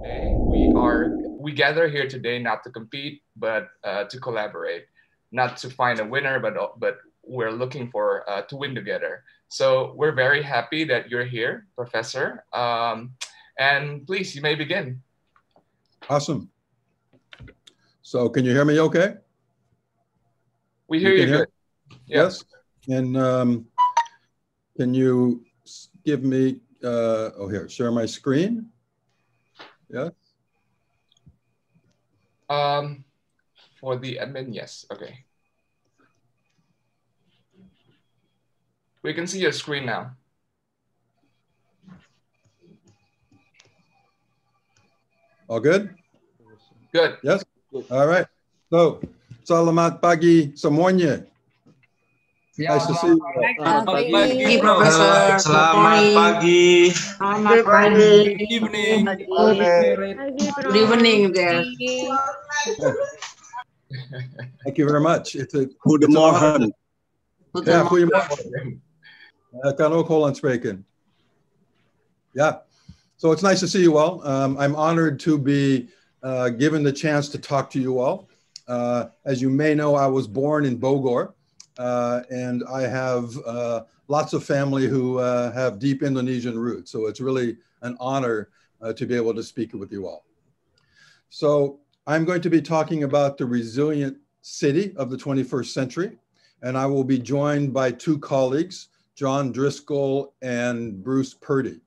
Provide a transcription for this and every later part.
today. We gather here today not to compete, but to collaborate, not to find a winner, but we're looking for to win together. So we're very happy that you're here, Professor. And please, you may begin. Awesome. So can you hear me okay? We hear you good. Yes. And can you give me, here, share my screen? Yes. For the admin, yes. Okay. We can see your screen now. All good? Good. Yes? All right. So, selamat pagi semuanya. Nice to see you. Selamat pagi, Profesor. Selamat pagi. Selamat pagi. Good evening. Good evening there. Thank you very much. Goedemorgen. Ja, goedemorgen. Kan ook Hollands spreken. Yeah. So it's nice to see you all. I'm honored to be given the chance to talk to you all. As you may know, I was born in Bogor, and I have lots of family who have deep Indonesian roots. So it's really an honor to be able to speak with you all. So I'm going to be talking about the resilient city of the 21st century, and I will be joined by two colleagues, John Driscoll and Bruce Purdy.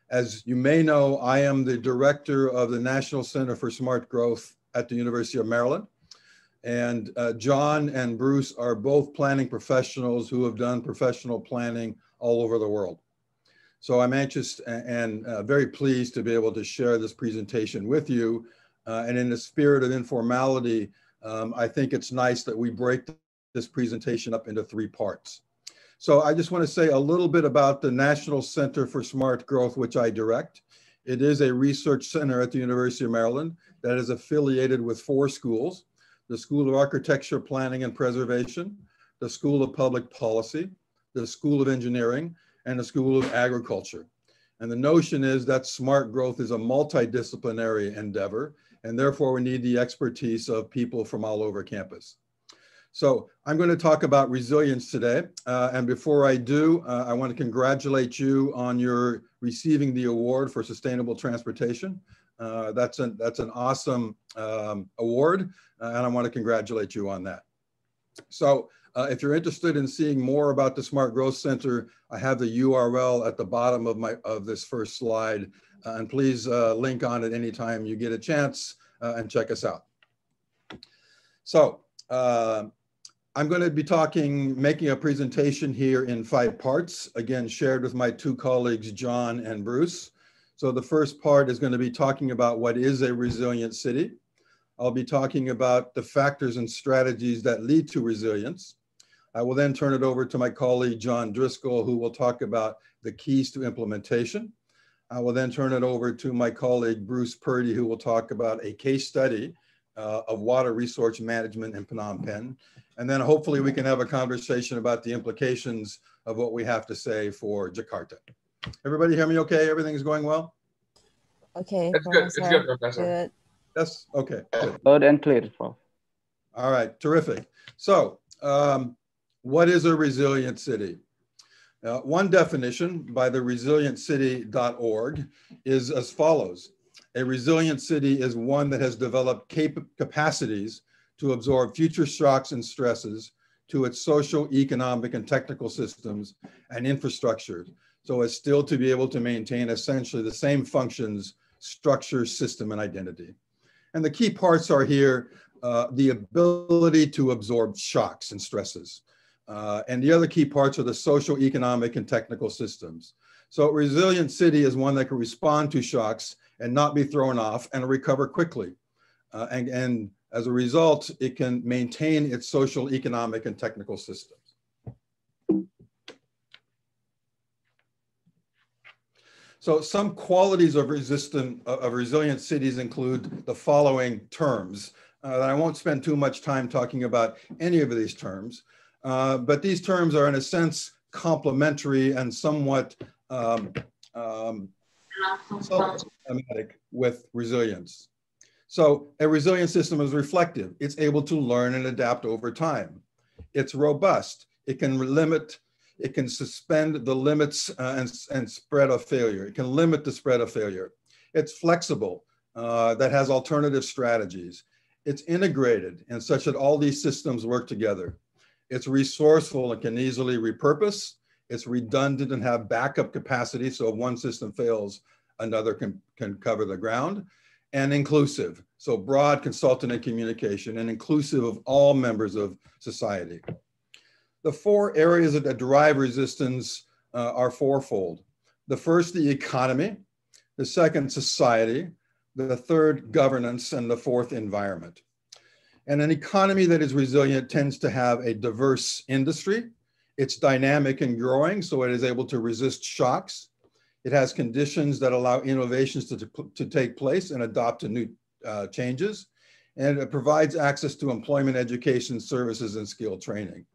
As you may know, I am the director of the National Center for Smart Growth at the University of Maryland. And John and Bruce are both planning professionals who have done professional planning all over the world. So I'm anxious and very pleased to be able to share this presentation with you. And in the spirit of informality, I think it's nice that we break this presentation up into three parts. So I just want to say a little bit about the National Center for Smart Growth, which I direct. It is a research center at the University of Maryland that is affiliated with four schools: the School of Architecture, Planning and Preservation, the School of Public Policy, the School of Engineering, and the School of Agriculture. And the notion is that smart growth is a multidisciplinary endeavor, and therefore we need the expertise of people from all over campus. So I'm going to talk about resilience today. And before I do, I want to congratulate you on your receiving the award for sustainable transportation. That's an awesome award, and I want to congratulate you on that. So if you're interested in seeing more about the Smart Growth Center, I have the URL at the bottom of this first slide, and please link on it anytime you get a chance and check us out. So I'm going to be making a presentation here in 5 parts, again, shared with my two colleagues, John and Bruce. So the first part is going to be talking about what is a resilient city. I'll be talking about the factors and strategies that lead to resilience. I will then turn it over to my colleague, John Driscoll, who will talk about the keys to implementation. I will then turn it over to my colleague, Bruce Purdy, who will talk about a case study of water resource management in Phnom Penh. And then hopefully we can have a conversation about the implications of what we have to say for Jakarta. Everybody hear me okay? Everything's going well? Okay. It's good. It's good, Professor. Good. Yes, okay. Good. Loud and clear, Prof. All right, terrific. So what is a resilient city? One definition by the resilientcity.org is as follows. A resilient city is one that has developed capacities to absorb future shocks and stresses to its social, economic, and technical systems and infrastructure, so as still to be able to maintain essentially the same functions, structure, system, and identity. And the key parts are here, the ability to absorb shocks and stresses. And the other key parts are the social, economic, and technical systems. So a resilient city is one that can respond to shocks and not be thrown off and recover quickly. And as a result, it can maintain its social, economic, and technical systems. So some qualities of resilient cities include the following terms. I won't spend too much time talking about any of these terms, but these terms are in a sense complementary and somewhat So, thematic with resilience. So a resilient system is reflective. It's able to learn and adapt over time. It's robust. It can suspend the limits and spread of failure. It can limit the spread of failure. It's flexible, that has alternative strategies. It's integrated in such that all these systems work together. It's resourceful and can easily repurpose. It's redundant and have backup capacity. So if one system fails, another can cover the ground. And inclusive. So broad consultant and communication and inclusive of all members of society. The four areas that drive resistance are fourfold. The first, the economy. The second, society. The third, governance. And the fourth, environment. And an economy that is resilient tends to have a diverse industry. It's dynamic and growing, so it is able to resist shocks. It has conditions that allow innovations to take place and adopt to new changes. And it provides access to employment, education, services, and skill training.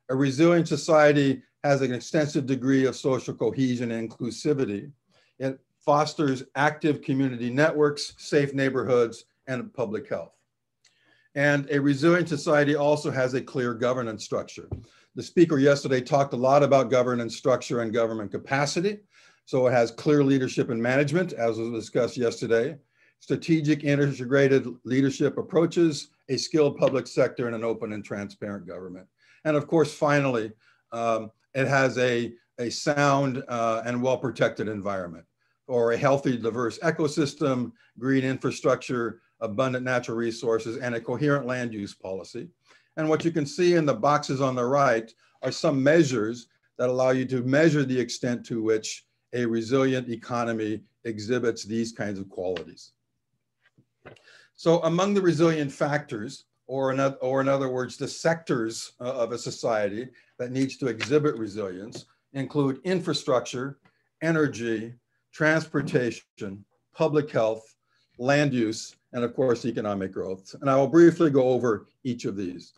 A resilient society has an extensive degree of social cohesion and inclusivity. It fosters active community networks, safe neighborhoods, and public health. And a resilient society also has a clear governance structure. The speaker yesterday talked a lot about governance structure and government capacity. So it has clear leadership and management, as was discussed yesterday, strategic integrated leadership approaches, a skilled public sector, and an open and transparent government. And of course, finally, it has a sound and well-protected environment, or a healthy, diverse ecosystem, green infrastructure, abundant natural resources, and a coherent land use policy. And what you can see in the boxes on the right are some measures that allow you to measure the extent to which a resilient economy exhibits these kinds of qualities. So among the resilient factors, or in other words, the sectors of a society that needs to exhibit resilience include infrastructure, energy, transportation, public health, land use, and of course, economic growth. And I will briefly go over each of these.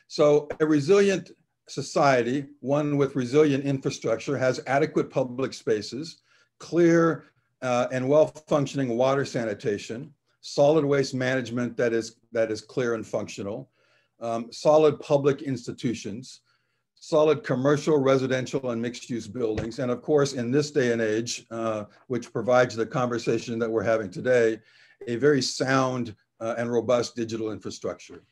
So a resilient society, one with resilient infrastructure, has adequate public spaces, clear and well-functioning water sanitation, solid waste management that is clear and functional, solid public institutions, solid commercial, residential, and mixed-use buildings, and of course, in this day and age, which provides the conversation that we're having today, a very sound and robust digital infrastructure.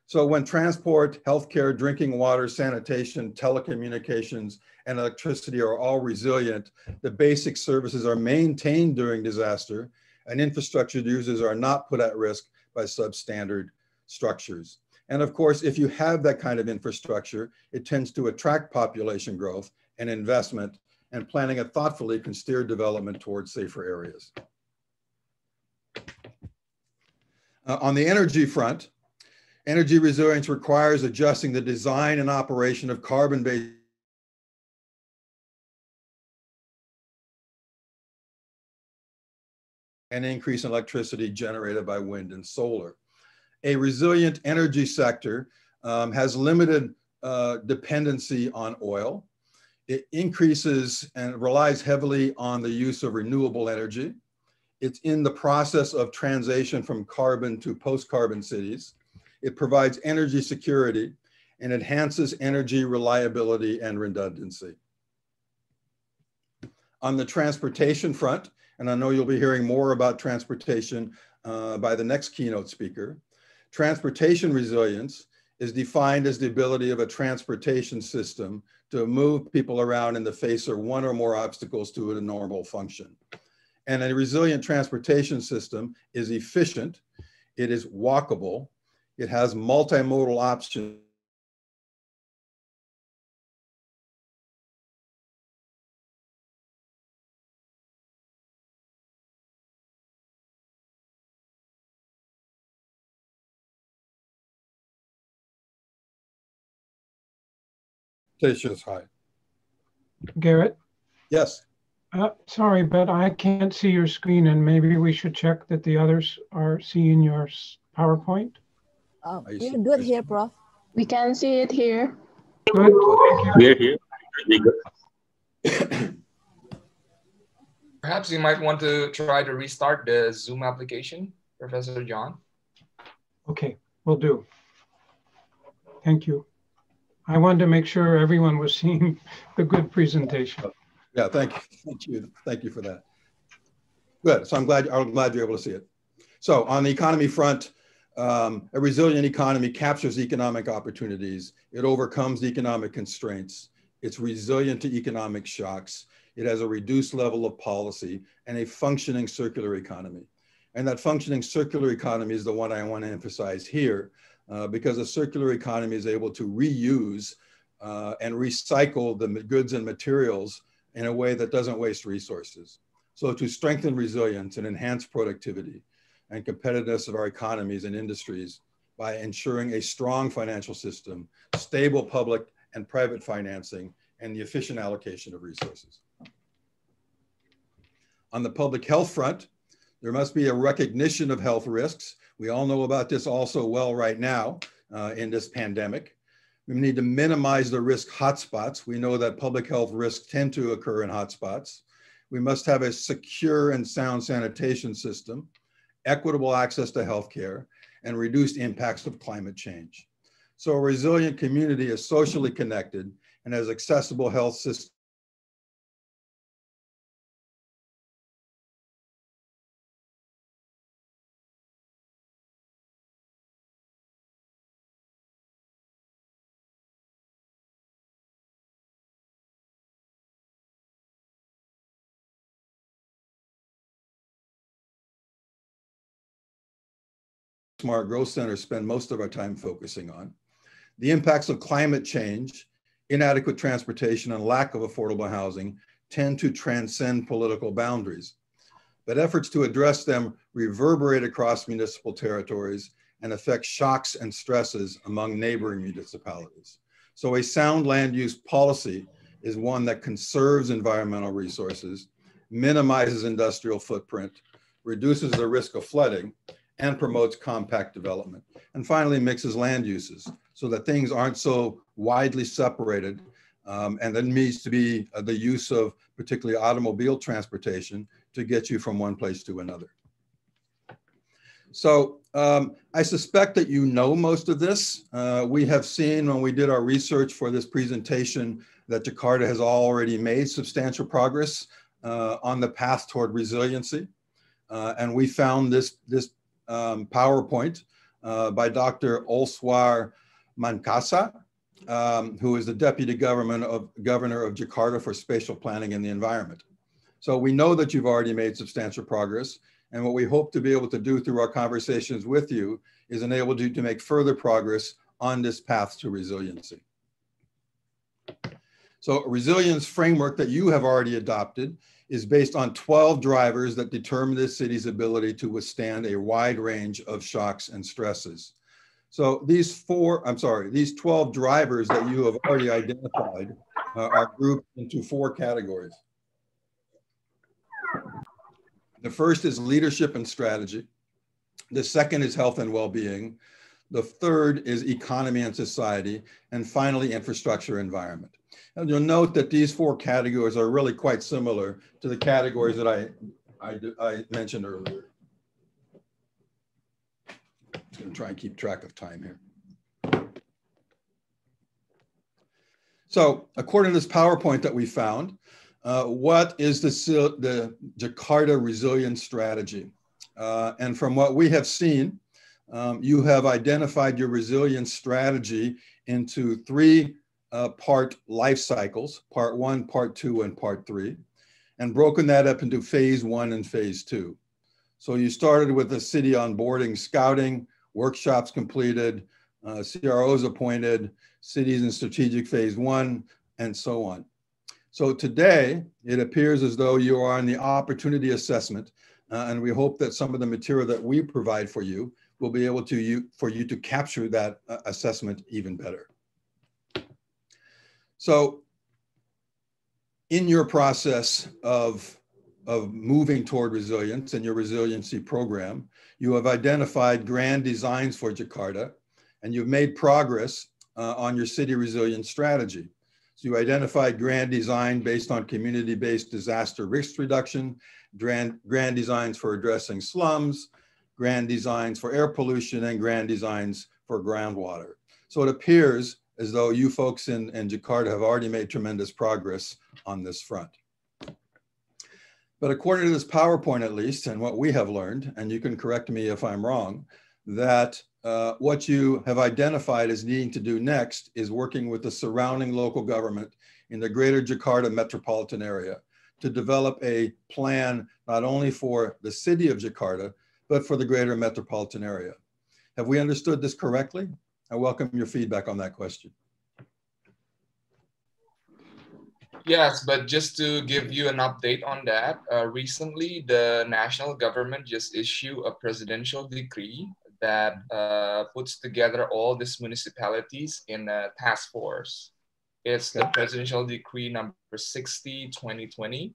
So when transport, healthcare, drinking water, sanitation, telecommunications, and electricity are all resilient, the basic services are maintained during disaster, and infrastructure users are not put at risk by substandard structures. And of course, if you have that kind of infrastructure, it tends to attract population growth and investment, and planning it thoughtfully can steer development towards safer areas. On the energy front, energy resilience requires adjusting the design and operation of carbon-based and increase in electricity generated by wind and solar. A resilient energy sector has limited dependency on oil. It increases and relies heavily on the use of renewable energy. It's in the process of transition from carbon to post-carbon cities. It provides energy security and enhances energy reliability and redundancy. On the transportation front, and I know you'll be hearing more about transportation by the next keynote speaker, transportation resilience is defined as the ability of a transportation system to move people around in the face of one or more obstacles to a normal function. And a resilient transportation system is efficient, it is walkable, it has multimodal options, is high. Garrett? Yes. Sorry, but I can't see your screen, and maybe we should check that the others are seeing your PowerPoint. You're good here, Prof. We can see it here. Good. We're here. Perhaps you might want to try to restart the Zoom application, Professor John. Okay, will do. Thank you. I wanted to make sure everyone was seeing the good presentation. Yeah, thank you. Thank you for that. Good. So I'm glad you're able to see it. So on the economy front, a resilient economy captures economic opportunities. It overcomes economic constraints. It's resilient to economic shocks. It has a reduced level of policy and a functioning circular economy. And that functioning circular economy is the one I want to emphasize here, because a circular economy is able to reuse and recycle the goods and materials in a way that doesn't waste resources. So to strengthen resilience and enhance productivity and competitiveness of our economies and industries by ensuring a strong financial system, stable public and private financing, and the efficient allocation of resources. On the public health front, there must be a recognition of health risks. We all know about this also well right now in this pandemic. We need to minimize the risk hotspots. We know that public health risks tend to occur in hotspots. We must have a secure and sound sanitation system, equitable access to healthcare, and reduced impacts of climate change. So a resilient community is socially connected and has accessible health systems. Smart growth centers spend most of our time focusing on. The impacts of climate change, inadequate transportation, and lack of affordable housing tend to transcend political boundaries. But efforts to address them reverberate across municipal territories and affect shocks and stresses among neighboring municipalities. So a sound land use policy is one that conserves environmental resources, minimizes industrial footprint, reduces the risk of flooding, and promotes compact development. And finally, mixes land uses so that things aren't so widely separated. And then needs to be the use of particularly automobile transportation to get you from one place to another. So I suspect that you know most of this. We have seen when we did our research for this presentation that Jakarta has already made substantial progress on the path toward resiliency. And we found this PowerPoint by Dr. Olswar Mankasa, who is the Deputy Governor of Jakarta for Spatial Planning and the Environment. So we know that you've already made substantial progress, and what we hope to be able to do through our conversations with you is enable you to make further progress on this path to resiliency. So a resilience framework that you have already adopted is based on 12 drivers that determine this city's ability to withstand a wide range of shocks and stresses. So these 12 drivers that you have already identified are grouped into 4 categories. The first is leadership and strategy. The second is health and well-being. The third is economy and society. And finally, infrastructure environment. And you'll note that these 4 categories are really quite similar to the categories that I mentioned earlier. I'm going to try and keep track of time here. So according to this PowerPoint that we found, what is the Jakarta Resilience Strategy? And from what we have seen, you have identified your resilience strategy into 3 part life cycles, part 1, part 2, and part 3, and broken that up into phase 1 and phase 2. So you started with the city onboarding, scouting, workshops completed, CROs appointed, cities in strategic phase 1, and so on. So today, it appears as though you are on the opportunity assessment, and we hope that some of the material that we provide for you will be able for you to capture that assessment even better. So in your process of moving toward resilience and your resiliency program, you have identified grand designs for Jakarta, and you've made progress on your city resilience strategy. So you identified grand design based on community-based disaster risk reduction, grand designs for addressing slums, grand designs for air pollution, and grand designs for groundwater. So it appears as though you folks in Jakarta have already made tremendous progress on this front. But according to this PowerPoint at least, and what we have learned, and you can correct me if I'm wrong, that what you have identified as needing to do next is working with the surrounding local government in the greater Jakarta metropolitan area to develop a plan not only for the city of Jakarta, but for the greater metropolitan area. Have we understood this correctly? I welcome your feedback on that question. Yes, but just to give you an update on that, recently the national government just issued a presidential decree that puts together all these municipalities in a task force. It's the presidential decree number 60/2020.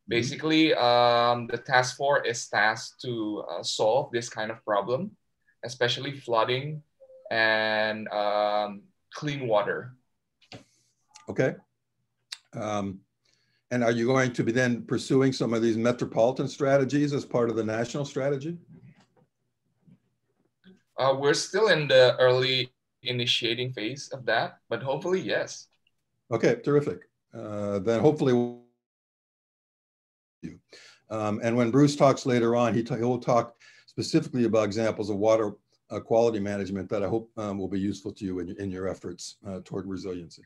Basically, the task force is tasked to solve this kind of problem, especially flooding and clean water. Okay. And are you going to be then pursuing some of these metropolitan strategies as part of the national strategy? We're still in the early initiating phase of that, but hopefully, yes. Okay, terrific. Then hopefully, and when Bruce talks later on, he will talk specifically about examples of water quality management that I hope will be useful to you in your efforts toward resiliency.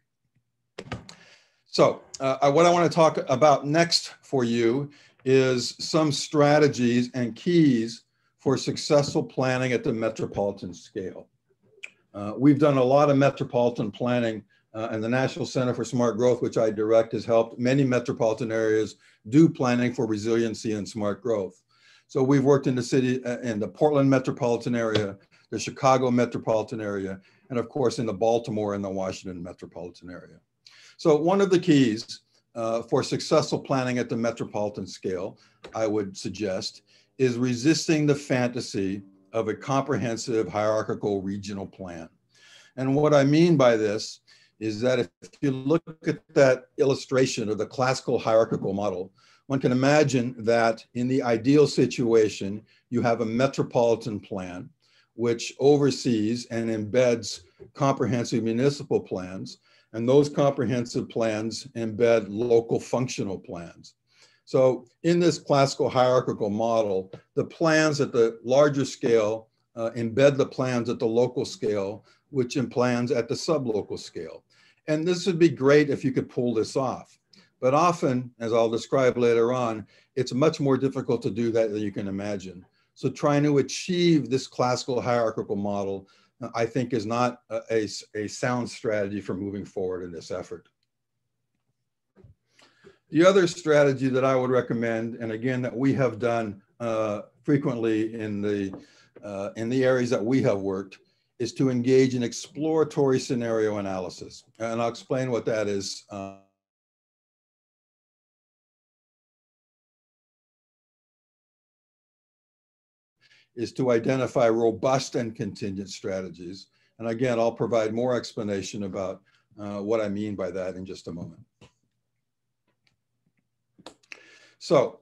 So what I want to talk about next for you is some strategies and keys for successful planning at the metropolitan scale. We've done a lot of metropolitan planning, and the National Center for Smart Growth, which I direct, has helped many metropolitan areas do planning for resiliency and smart growth. So we've worked in the Portland metropolitan area, the Chicago metropolitan area, and of course in the Baltimore and the Washington metropolitan area. So one of the keys for successful planning at the metropolitan scale, I would suggest, is resisting the fantasy of a comprehensive hierarchical regional plan. And what I mean by this is that if you look at that illustration of the classical hierarchical model, one can imagine that in the ideal situation, you have a metropolitan plan which oversees and embeds comprehensive municipal plans, and those comprehensive plans embed local functional plans. So in this classical hierarchical model, the plans at the larger scale embed the plans at the local scale, which in plans at the sublocal scale. And this would be great if you could pull this off. But often, as I'll describe later on, it's much more difficult to do that than you can imagine. So trying to achieve this classical hierarchical model, I think, is not a sound strategy for moving forward in this effort. The other strategy that I would recommend, and again, that we have done frequently in the areas that we have worked, is to engage in exploratory scenario analysis. And I'll explain what that is. Is to identify robust and contingent strategies. And again, I'll provide more explanation about what I mean by that in just a moment. So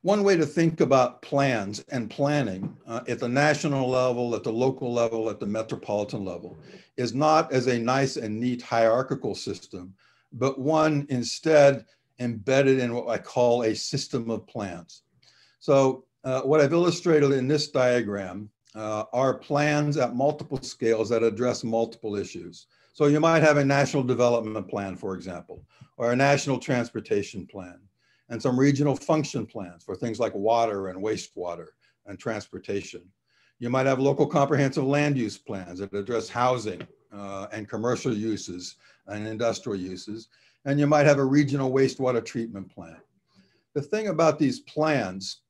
one way to think about plans and planning at the national level, at the local level, at the metropolitan level, is not as a nice and neat hierarchical system, but one instead embedded in what I call a system of plans. So what I've illustrated in this diagram are plans at multiple scales that address multiple issues. So you might have a national development plan, for example, or a national transportation plan, and some regional function plans for things like water and wastewater and transportation. You might have local comprehensive land use plans that address housing and commercial uses and industrial uses. And you might have a regional wastewater treatment plan. The thing about these plans,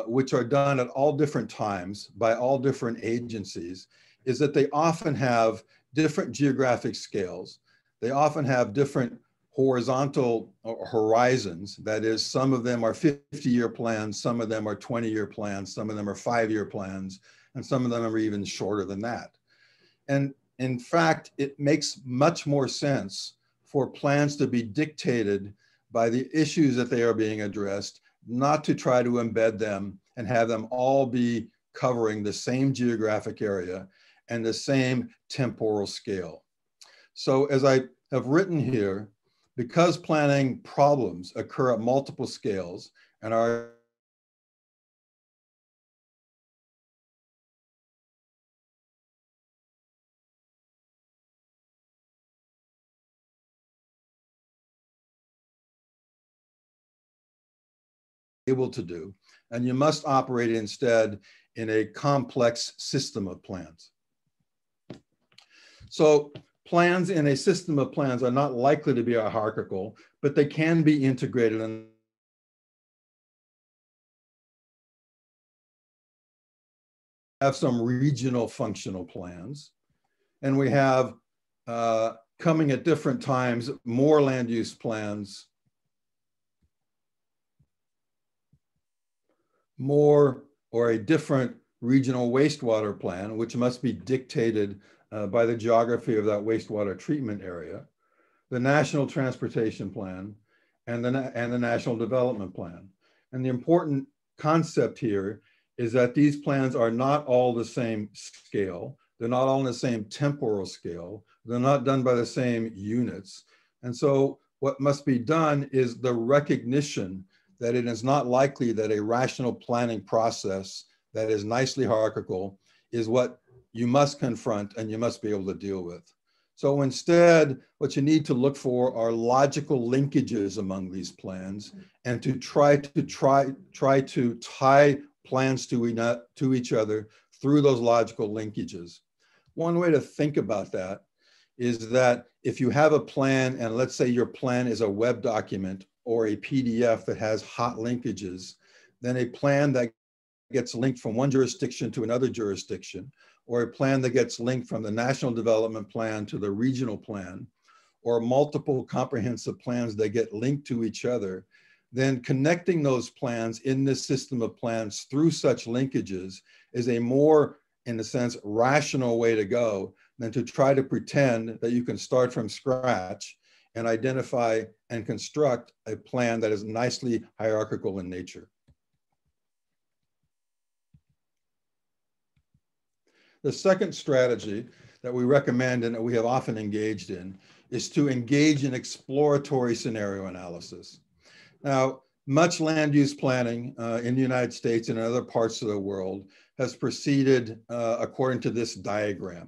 which are done at all different times by all different agencies, is that they often have different geographic scales. They often have different horizontal horizons. That is, some of them are 50-year plans, some of them are 20-year plans, some of them are 5-year plans, and some of them are even shorter than that. And in fact, it makes much more sense for plans to be dictated by the issues that they are being addressed, not to try to embed them and have them all be covering the same geographic area and the same temporal scale. So as I have written here, because planning problems occur at multiple scales and are able to do, and you must operate instead in a complex system of plans. So plans in a system of plans are not likely to be hierarchical, but they can be integrated and have some regional functional plans. And we have, coming at different times, more land use plans, more or a different regional wastewater plan, which must be dictated by the geography of that wastewater treatment area, the National Transportation Plan, and the National Development Plan. And the important concept here is that these plans are not all the same scale. They're not all on the same temporal scale. They're not done by the same units. And so what must be done is the recognition that it is not likely that a rational planning process that is nicely hierarchical is what you must confront and you must be able to deal with. So instead, what you need to look for are logical linkages among these plans and to try to tie plans to each other through those logical linkages. One way to think about that is that if you have a plan, and let's say your plan is a web document or a PDF that has hot linkages, then a plan that gets linked from one jurisdiction to another jurisdiction, or a plan that gets linked from the National Development Plan to the regional plan, or multiple comprehensive plans that get linked to each other, then connecting those plans in this system of plans through such linkages is a more, in a sense, rational way to go than to try to pretend that you can start from scratch and identify and construct a plan that is nicely hierarchical in nature. The second strategy that we recommend and that we have often engaged in is to engage in exploratory scenario analysis. Now, much land use planning in the United States and in other parts of the world has proceeded according to this diagram.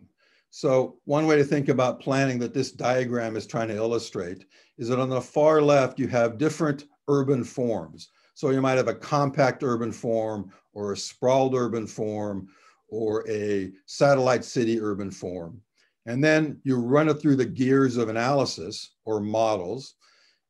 So one way to think about planning that this diagram is trying to illustrate is that on the far left, you have different urban forms. So you might have a compact urban form or a sprawled urban form or a satellite city urban form. And then you run it through the gears of analysis or models,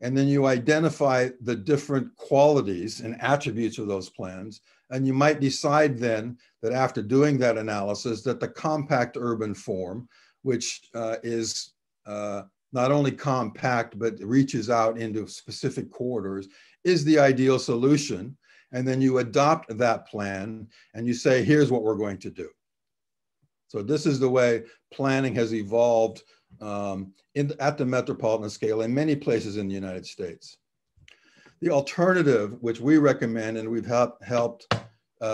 and then you identify the different qualities and attributes of those plans. And you might decide then that after doing that analysis that the compact urban form, which is not only compact, but reaches out into specific corridors, is the ideal solution. And then you adopt that plan and you say, here's what we're going to do. So this is the way planning has evolved at the metropolitan scale in many places in the United States. The alternative, which we recommend, and we've helped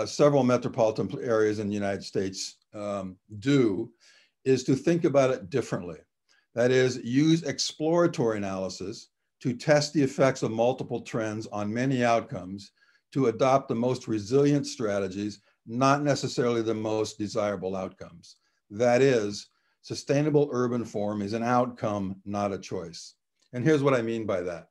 several metropolitan areas in the United States do, is to think about it differently. That is, use exploratory analysis to test the effects of multiple trends on many outcomes to adopt the most resilient strategies, not necessarily the most desirable outcomes. That is, sustainable urban form is an outcome, not a choice. And here's what I mean by that.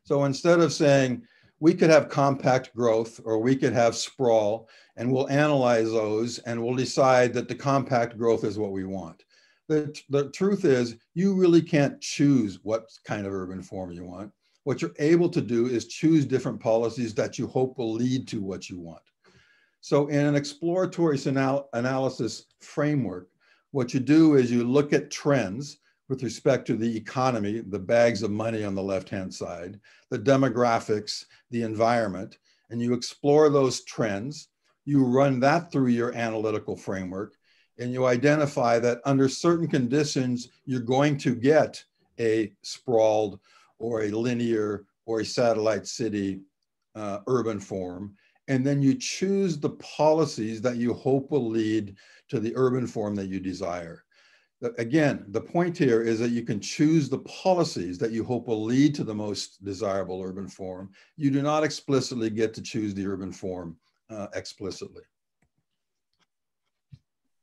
So instead of saying, we could have compact growth or we could have sprawl, and we'll analyze those and we'll decide that the compact growth is what we want. The truth is, you really can't choose what kind of urban form you want. What you're able to do is choose different policies that you hope will lead to what you want. So in an exploratory analysis framework, what you do is you look at trends with respect to the economy, the bags of money on the left-hand side, the demographics, the environment, and you explore those trends. You run that through your analytical framework, and you identify that under certain conditions, you're going to get a sprawled or a linear or a satellite city urban form. And then you choose the policies that you hope will lead to the urban form that you desire. Again, the point here is that you can choose the policies that you hope will lead to the most desirable urban form. You do not explicitly get to choose the urban form explicitly.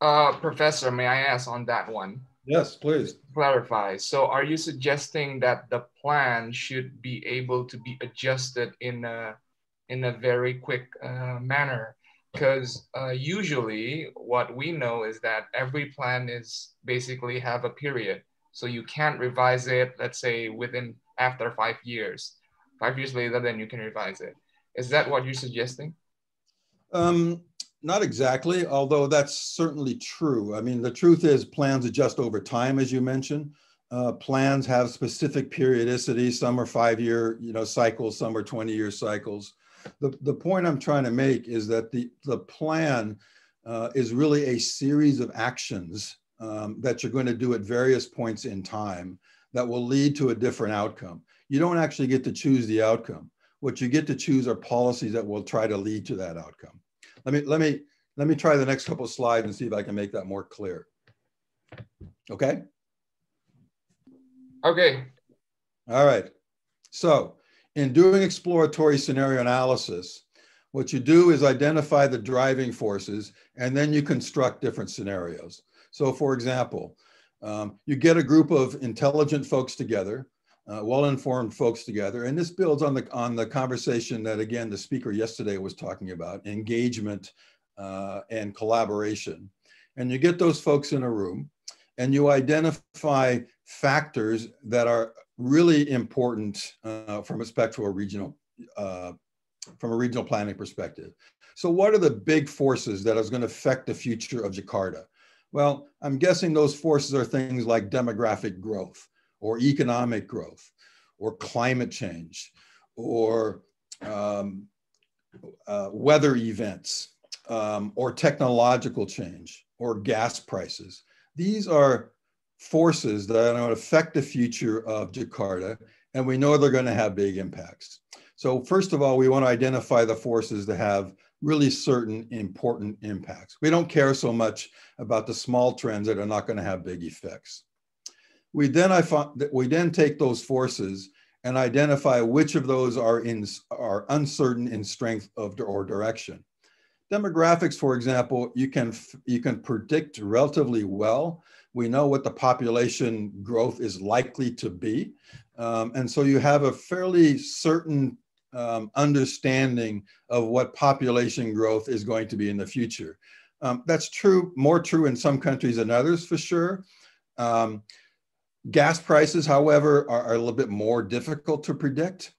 Professor, may I ask on that one? Yes, please. Clarify. So are you suggesting that the plan should be able to be adjusted in a very quick manner? Because usually what we know is that every plan is basically have a period. So you can't revise it, let's say after 5 years. 5 years later, then you can revise it. Is that what you're suggesting? Not exactly, although that's certainly true. I mean, the truth is plans adjust over time, as you mentioned. Plans have specific periodicity. Some are 5-year cycles, some are 20-year cycles. The point I'm trying to make is that the plan is really a series of actions that you're going to do at various points in time that will lead to a different outcome. You don't actually get to choose the outcome. What you get to choose are policies that will try to lead to that outcome. Let me try the next couple of slides and see if I can make that more clear. Okay? Okay. All right. So in doing exploratory scenario analysis, what you do is identify the driving forces, and then you construct different scenarios. So for example, you get a group of intelligent folks together, well-informed folks together, and this builds on the conversation that, again, the speaker yesterday was talking about, engagement and collaboration. And you get those folks in a room, and you identify factors that are really important from respect to a regional planning perspective. So what are the big forces that are going to affect the future of Jakarta? Well, I'm guessing those forces are things like demographic growth, or economic growth, or climate change, or weather events, or technological change, or gas prices. These are forces that are going to affect the future of Jakarta, and we know they're going to have big impacts. So first of all, we want to identify the forces that have really certain important impacts. We don't care so much about the small trends that are not going to have big effects. We then take those forces and identify which of those are uncertain in strength or direction. Demographics, for example, you can predict relatively well. We know what the population growth is likely to be. And so you have a fairly certain understanding of what population growth is going to be in the future. That's true, more true in some countries than others, for sure. Gas prices, however, are a little bit more difficult to predict.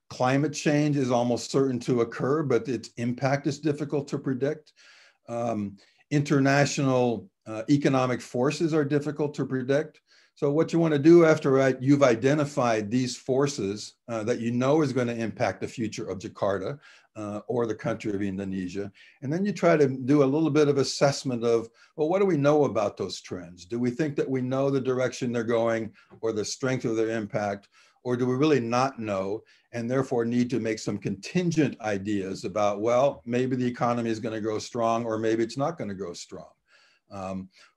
Climate change is almost certain to occur, but its impact is difficult to predict. International economic forces are difficult to predict. So what you want to do after you've identified these forces that you know is going to impact the future of Jakarta or the country of Indonesia, and then you try to do a little bit of assessment of, well, what do we know about those trends? Do we think that we know the direction they're going or the strength of their impact, or do we really not know and therefore need to make some contingent ideas about, well, maybe the economy is going to grow strong or maybe it's not going to grow strong.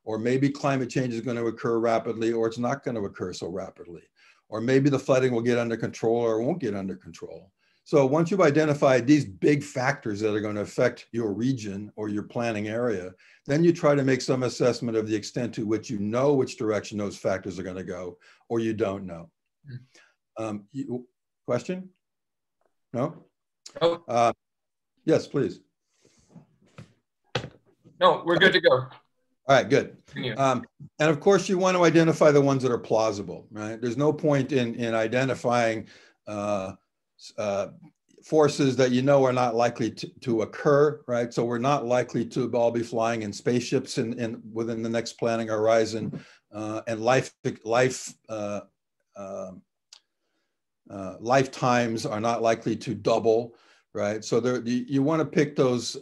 Or maybe climate change is going to occur rapidly, or it's not going to occur so rapidly. Or maybe the flooding will get under control or won't get under control. So once you've identified these big factors that are going to affect your region or your planning area, then you try to make some assessment of the extent to which you know which direction those factors are going to go, or you don't know. Question? No? Oh. Yes, please. No, we're good to go. All right, good. And of course, you want to identify the ones that are plausible, right? There's no point in identifying forces that you know are not likely to occur, right? So we're not likely to all be flying in spaceships within the next planning horizon, and lifetimes are not likely to double, right? So you want to pick those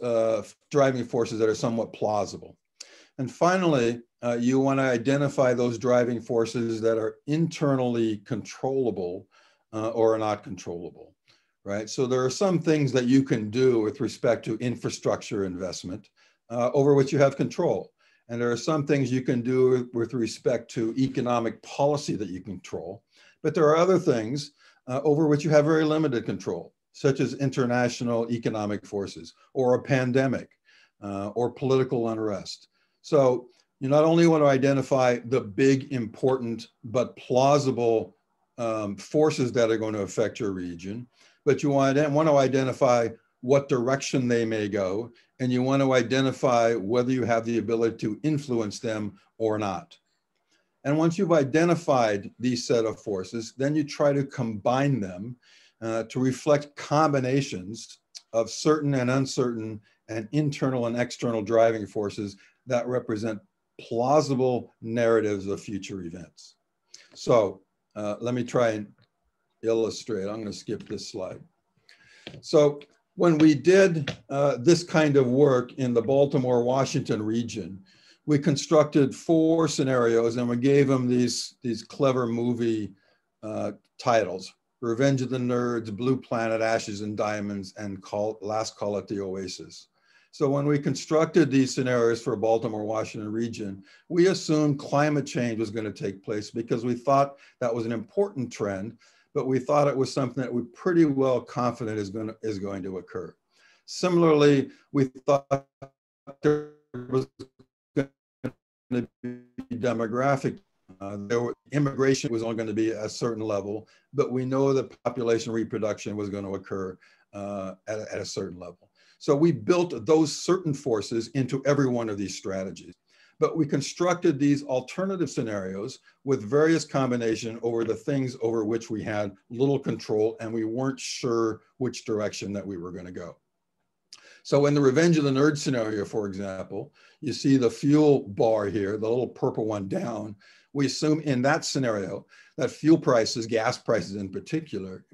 driving forces that are somewhat plausible. And finally, you want to identify those driving forces that are internally controllable or are not controllable, right? So there are some things that you can do with respect to infrastructure investment over which you have control. And there are some things you can do with respect to economic policy that you control. But there are other things over which you have very limited control, such as international economic forces or a pandemic or political unrest. So you not only want to identify the big, important, but plausible forces that are going to affect your region, but you want to identify what direction they may go, and you want to identify whether you have the ability to influence them or not. And once you've identified these set of forces, then you try to combine them to reflect combinations of certain and uncertain and internal and external driving forces that represent plausible narratives of future events. So let me try and illustrate. I'm going to skip this slide. So when we did this kind of work in the Baltimore, Washington region, we constructed 4 scenarios and we gave them these clever movie titles: Revenge of the Nerds, Blue Planet, Ashes and Diamonds, and Last Call at the Oasis. So when we constructed these scenarios for Baltimore, Washington region, we assumed climate change was going to take place because we thought that was an important trend, but we thought it was something that we're pretty well confident is going to occur. Similarly, we thought there was going to be demographic. Immigration was only going to be at a certain level, but we know that population reproduction was going to occur at a certain level. So we built those certain forces into every one of these strategies. But we constructed these alternative scenarios with various combinations over the things over which we had little control and we weren't sure which direction that we were going to go. So in the Revenge of the Nerds scenario, for example, you see the fuel bar here, the little purple one down. We assume in that scenario that fuel prices, gas prices in particular,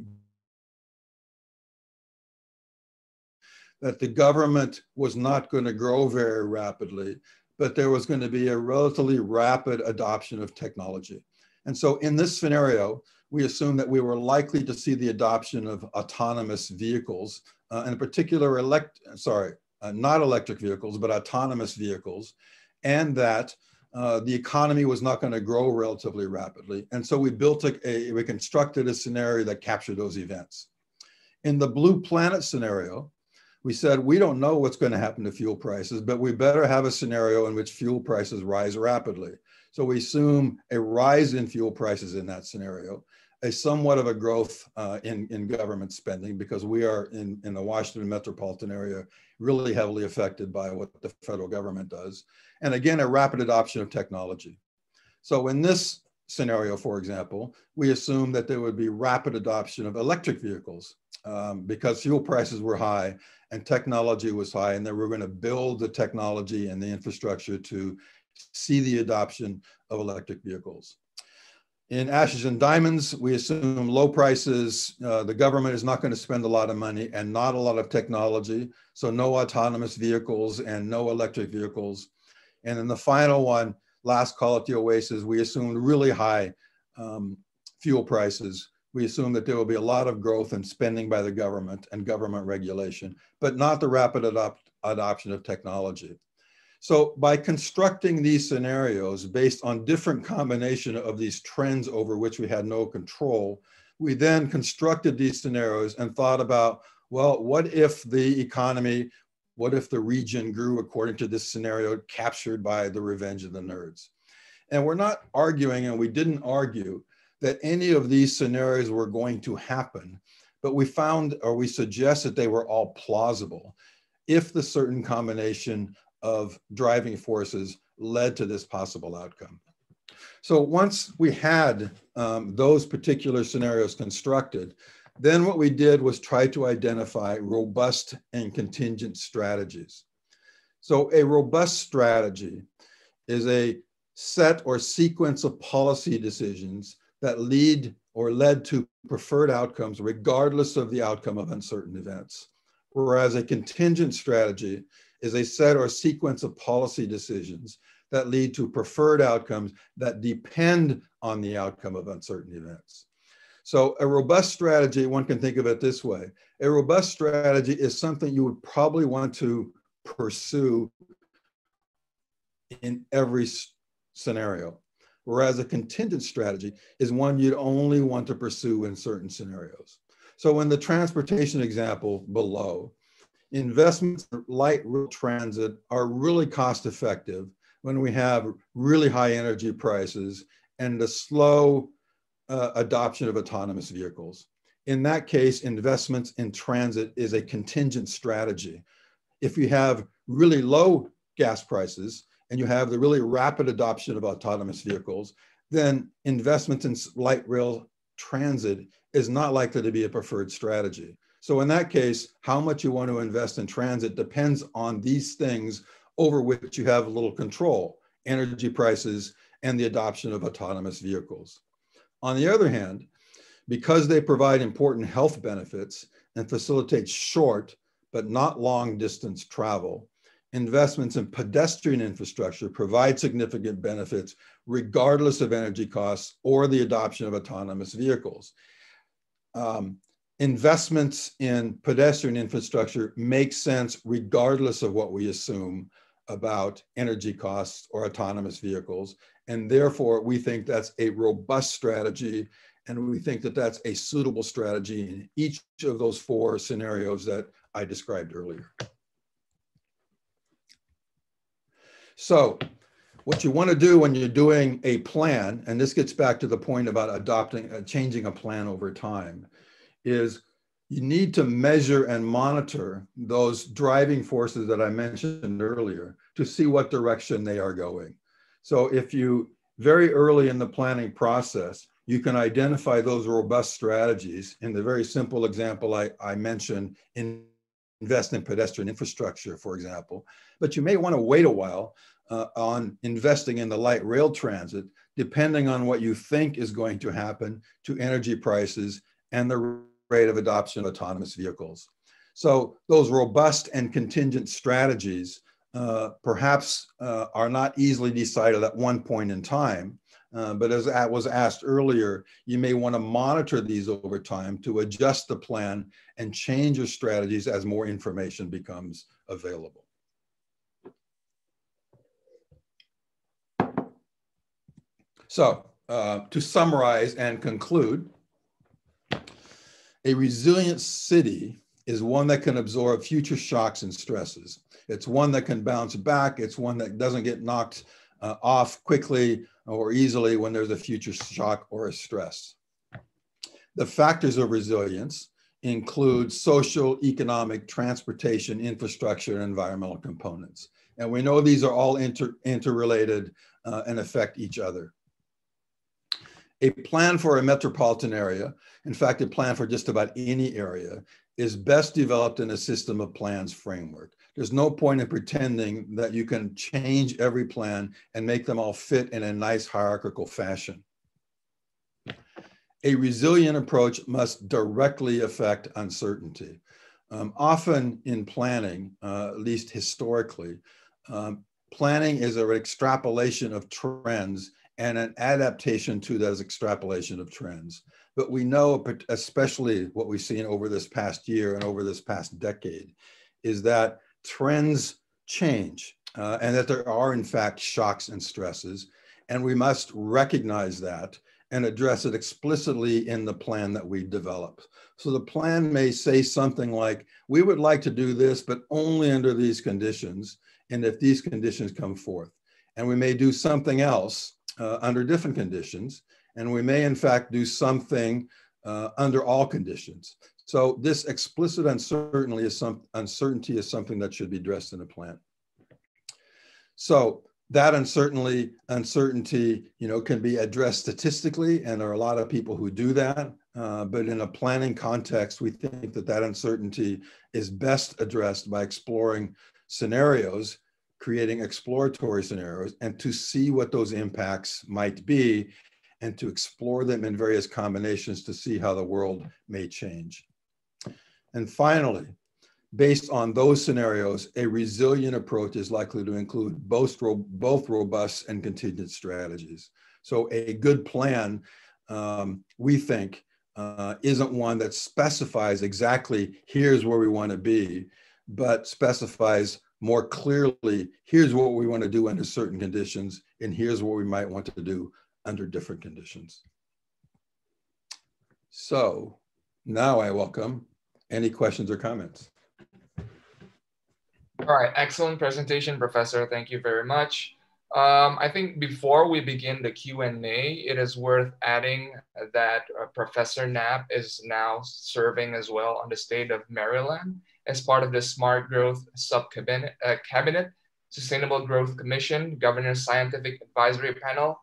that the government was not going to grow very rapidly, but there was going to be a relatively rapid adoption of technology. And so in this scenario, we assume that we were likely to see the adoption of autonomous vehicles, and in particular, not electric vehicles, but autonomous vehicles, and that the economy was not going to grow relatively rapidly. And so we we constructed a scenario that captured those events. In the Blue Planet scenario, we said, we don't know what's going to happen to fuel prices, but we better have a scenario in which fuel prices rise rapidly. So we assume a rise in fuel prices in that scenario, a somewhat of a growth in government spending, because we are in the Washington metropolitan area really heavily affected by what the federal government does. And again, a rapid adoption of technology. So in this scenario, for example, we assume that there would be rapid adoption of electric vehicles because fuel prices were high and technology was high, and then we're going to build the technology and the infrastructure to see the adoption of electric vehicles. In Ashes and Diamonds, we assume low prices, the government is not going to spend a lot of money and not a lot of technology, so no autonomous vehicles and no electric vehicles. And in the final one, Last Call at the Oasis, we assumed really high fuel prices. We assume that there will be a lot of growth in spending by the government and government regulation, but not the rapid adoption of technology. So by constructing these scenarios based on different combination of these trends over which we had no control, we then constructed these scenarios and thought about, well, what if the economy, what if the region grew according to this scenario captured by the Revenge of the Nerds? And we're not arguing, and we didn't argue, that any of these scenarios were going to happen, but we found, or we suggest that they were all plausible if the certain combination of driving forces led to this possible outcome. So once we had those particular scenarios constructed, then what we did was try to identify robust and contingent strategies. So a robust strategy is a set or sequence of policy decisions that lead or led to preferred outcomes regardless of the outcome of uncertain events. Whereas a contingent strategy is a set or sequence of policy decisions that lead to preferred outcomes that depend on the outcome of uncertain events. So a robust strategy, one can think of it this way. A robust strategy is something you would probably want to pursue in every scenario, whereas a contingent strategy is one you'd only want to pursue in certain scenarios. So in the transportation example below, investments in light rail transit are really cost effective when we have really high energy prices and the slow adoption of autonomous vehicles. In that case, investments in transit is a contingent strategy. If you have really low gas prices and you have the really rapid adoption of autonomous vehicles, then investments in light rail transit is not likely to be a preferred strategy. So in that case, how much you want to invest in transit depends on these things over which you have little control: energy prices and the adoption of autonomous vehicles. On the other hand, because they provide important health benefits and facilitate short but not long distance travel, investments in pedestrian infrastructure provide significant benefits regardless of energy costs or the adoption of autonomous vehicles. Investments in pedestrian infrastructure make sense regardless of what we assume about energy costs or autonomous vehicles. And therefore, we think that's a robust strategy, and we think that that's a suitable strategy in each of those four scenarios that I described earlier. So what you want to do when you're doing a plan, and this gets back to the point about changing a plan over time, is you need to measure and monitor those driving forces that I mentioned earlier to see what direction they are going. So if you, very early in the planning process, you can identify those robust strategies. In the very simple example I mentioned, invest in pedestrian infrastructure, for example, but you may want to wait a while on investing in the light rail transit, depending on what you think is going to happen to energy prices and the rate of adoption of autonomous vehicles. So those robust and contingent strategies perhaps are not easily decided at one point in time, but as was asked earlier, you may want to monitor these over time to adjust the plan and change your strategies as more information becomes available. So to summarize and conclude, a resilient city is one that can absorb future shocks and stresses. It's one that can bounce back. It's one that doesn't get knocked off quickly or easily when there's a future shock or a stress. The factors of resilience include social, economic, transportation, infrastructure, and environmental components. And we know these are all interrelated and affect each other. A plan for a metropolitan area, in fact, a plan for just about any area, is best developed in a system of plans framework. There's no point in pretending that you can change every plan and make them all fit in a nice hierarchical fashion. A resilient approach must directly affect uncertainty. Often in planning, at least historically, planning is an extrapolation of trends and an adaptation to those extrapolation of trends. But we know, especially what we've seen over this past year and over this past decade, is that trends change and that there are in fact shocks and stresses. And we must recognize that and address it explicitly in the plan that we develop. So the plan may say something like, we would like to do this, but only under these conditions, and if these conditions come forth. And we may do something else under different conditions, and we may in fact do something under all conditions. So this explicit uncertainty is something that should be addressed in a plan. So that uncertainty, can be addressed statistically, and there are a lot of people who do that. But in a planning context, we think that that uncertainty is best addressed by exploring scenarios, creating exploratory scenarios, and to see what those impacts might be, and to explore them in various combinations to see how the world may change. And finally, based on those scenarios, a resilient approach is likely to include both robust and contingent strategies. So a good plan, we think, isn't one that specifies exactly here's where we want to be, but specifies more clearly, here's what we want to do under certain conditions, and here's what we might want to do under different conditions. So now I welcome any questions or comments. All right, excellent presentation, Professor. Thank you very much. I think before we begin the Q&A, it is worth adding that Professor Knapp is now serving as well on the state of Maryland as part of the Smart Growth Subcabinet, Cabinet, Sustainable Growth Commission, Governor's Scientific Advisory Panel,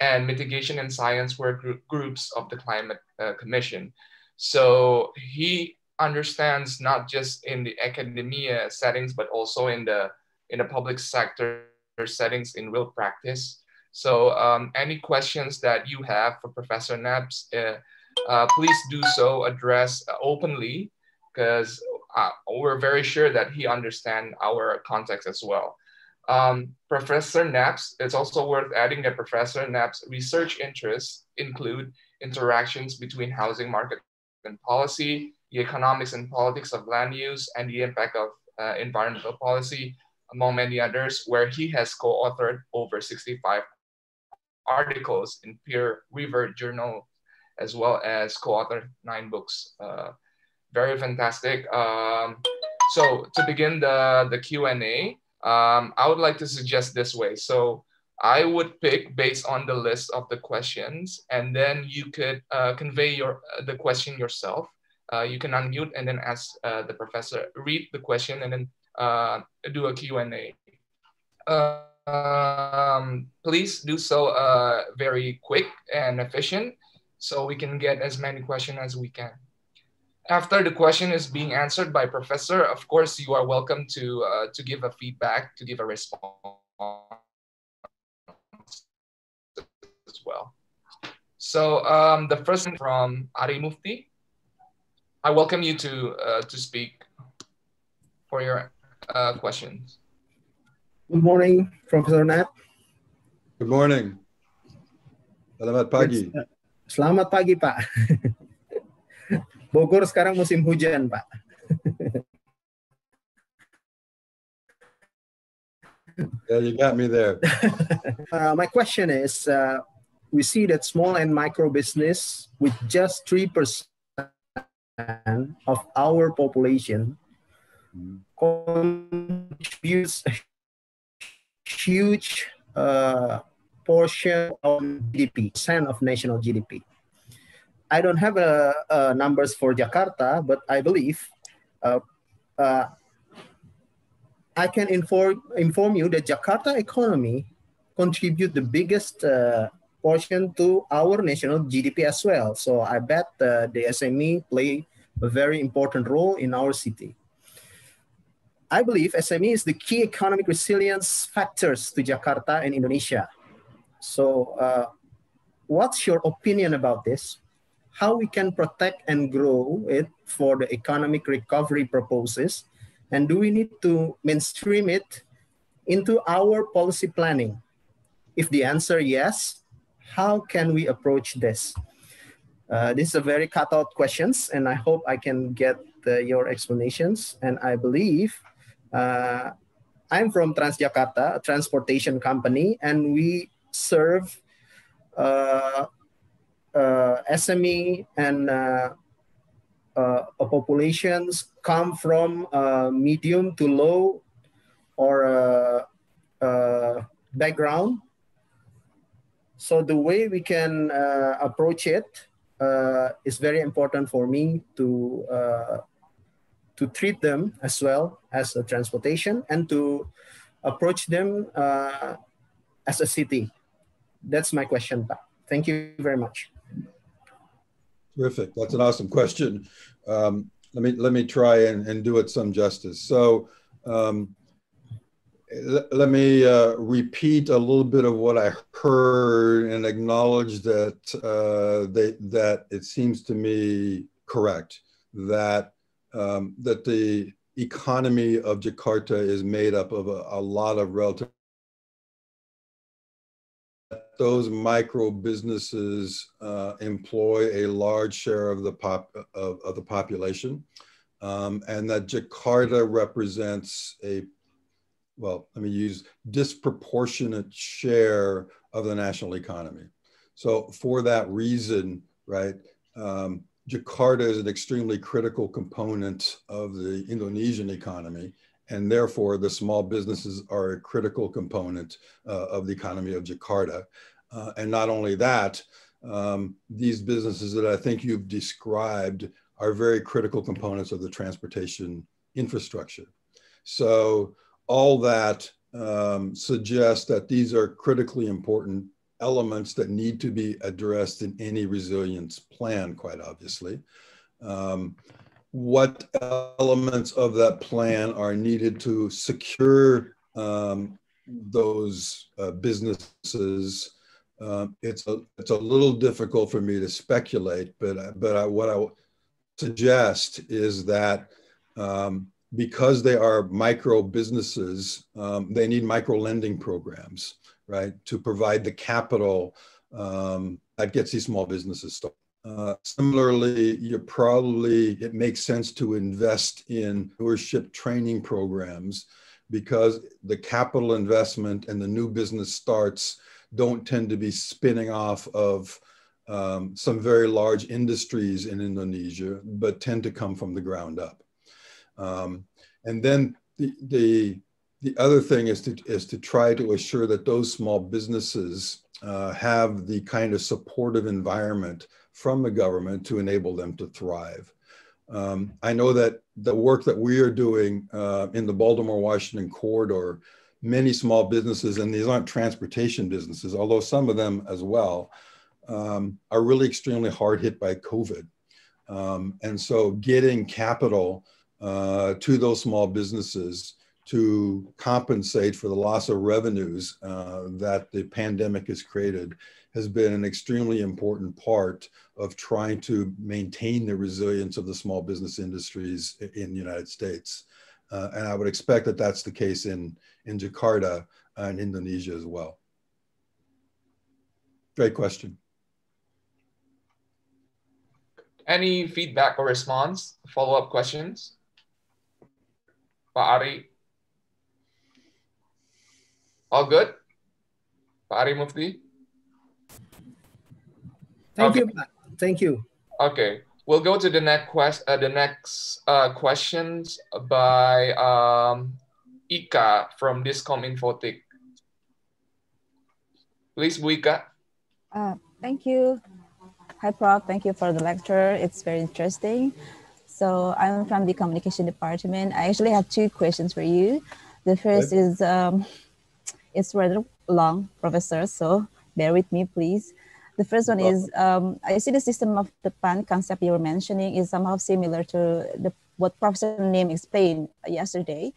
and Mitigation and Science Work Groups of the Climate Commission. So he understands not just in the academia settings, but also in the public sector settings in real practice. So any questions that you have for Professor Knapp, please do so address openly, because we're very sure that he understands our context as well. Professor Knapp, it's also worth adding that Professor Knapp's research interests include interactions between housing market and policy, the economics and politics of land use, and the impact of environmental policy, among many others, where he has co-authored over 65 articles in peer-reviewed journals, as well as co-authored 9 books. Very fantastic. So to begin the Q&A, I would like to suggest this way. So I would pick based on the list of the questions, and then you could convey the question yourself. You can unmute and then ask the professor, read the question, and then do a Q&A. Please do so very quick and efficient so we can get as many questions as we can. After the question is being answered by professor, of course, you are welcome to give a feedback, to give a response as well. So the first one from Ari Mufti. I welcome you to speak for your questions. Good morning, Professor Knapp. Good morning. Selamat pagi. Selamat pagi, Pak. Bogor sekarang musim hujan, Pak. Yeah, you got me there. My question is, we see that small and micro business with just 3% of our population contributes a huge portion of GDP, percent of national GDP. I don't have numbers for Jakarta, but I believe I can inform you that Jakarta economy contribute the biggest portion to our national GDP as well. So I bet the SME play a very important role in our city. I believe SME is the key economic resilience factors to Jakarta and Indonesia. So what's your opinion about this? How we can protect and grow it for the economic recovery purposes? And do we need to mainstream it into our policy planning? If the answer yes, how can we approach this? This is a very cut-out questions, and I hope I can get your explanations. And I believe I'm from Transjakarta, a transportation company, and we serve SME and populations come from medium to low or background. So the way we can approach it is very important for me to treat them as well as a transportation and to approach them as a city. That's my question, Pak. Thank you very much. Terrific. That's an awesome question. Let me try and do it some justice. So let me repeat a little bit of what I heard and acknowledge that that it seems to me correct that that the economy of Jakarta is made up of a lot of relative. Those micro businesses employ a large share of the population, and that Jakarta represents a, well, let me use disproportionate share of the national economy. So for that reason, right, Jakarta is an extremely critical component of the Indonesian economy, and therefore the small businesses are a critical component of the economy of Jakarta. And not only that, these businesses that I think you've described are very critical components of the transportation infrastructure. So all that suggests that these are critically important elements that need to be addressed in any resilience plan, quite obviously. What elements of that plan are needed to secure those businesses? It's a little difficult for me to speculate, but what I suggest is that because they are micro businesses, they need micro lending programs, right, to provide the capital that gets these small businesses started. Similarly, it makes sense to invest in entrepreneurship training programs, because the capital investment and the new business starts don't tend to be spinning off of some very large industries in Indonesia, but tend to come from the ground up. And then the other thing is to try to assure that those small businesses have the kind of supportive environment from the government to enable them to thrive. I know that the work that we are doing in the Baltimore-Washington corridor, many small businesses, and these aren't transportation businesses, although some of them as well, are really extremely hard hit by COVID. And so getting capital to those small businesses to compensate for the loss of revenues that the pandemic has created has been an extremely important part of trying to maintain the resilience of the small business industries in the United States. And I would expect that that's the case in Jakarta and Indonesia as well. Great question. Any feedback or response, follow-up questions? Pak Ari? All good? Pak Ari Mufti? Thank you. Thank you. Okay, we'll go to the next questions by Ika from Discom Infotik. Please, Bu Ika. Thank you. Hi, Prof. Thank you for the lecture. It's very interesting. So I'm from the communication department. I actually have two questions for you. The first is, it's rather long, Professor, so bear with me, please. The first one is, I see the system of the PAN concept you were mentioning is somehow similar to what Professor Nim explained yesterday,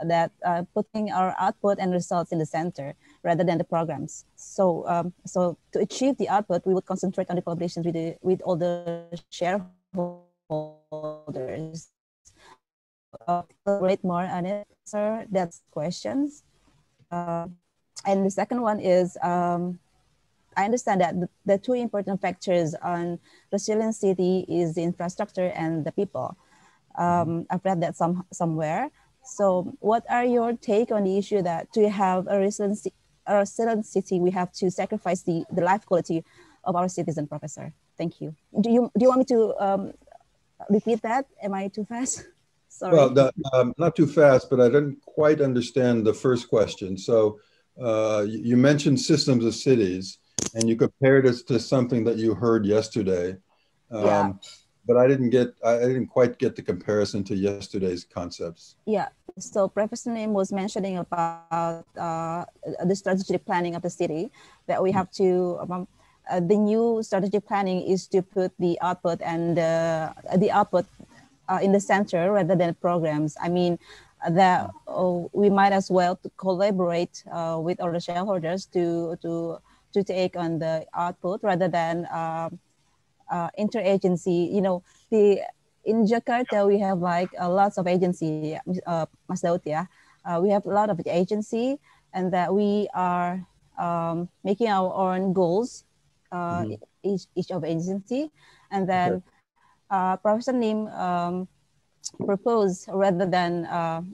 that putting our output and results in the center rather than the programs. So, so to achieve the output, we would concentrate on the collaborations with all the shareholders. Elaborate more on it, sir. That's questions. And the second one is, I understand that the two important factors on resilient city is the infrastructure and the people. I've read that somewhere. So what are your take on the issue that to have a resilient city, we have to sacrifice the life quality of our citizen, Professor? Thank you. Do you want me to repeat that? Am I too fast? Sorry. Well, not too fast, but I didn't quite understand the first question. So you mentioned systems of cities, and you compared it to something that you heard yesterday. Yeah. But I didn't quite get the comparison to yesterday's concepts. Yeah. So Professor Nim was mentioning about the strategic planning of the city, that we have to. The new strategic planning is to put the output and the output in the center rather than programs. I mean, that we might as well collaborate with all the shareholders to take on the output rather than interagency. You know, in Jakarta, we have like lots of agency, Mas Daud, yeah. We have a lot of agency, and that we are making our own goals, each of agency, and then Professor Nim proposed rather than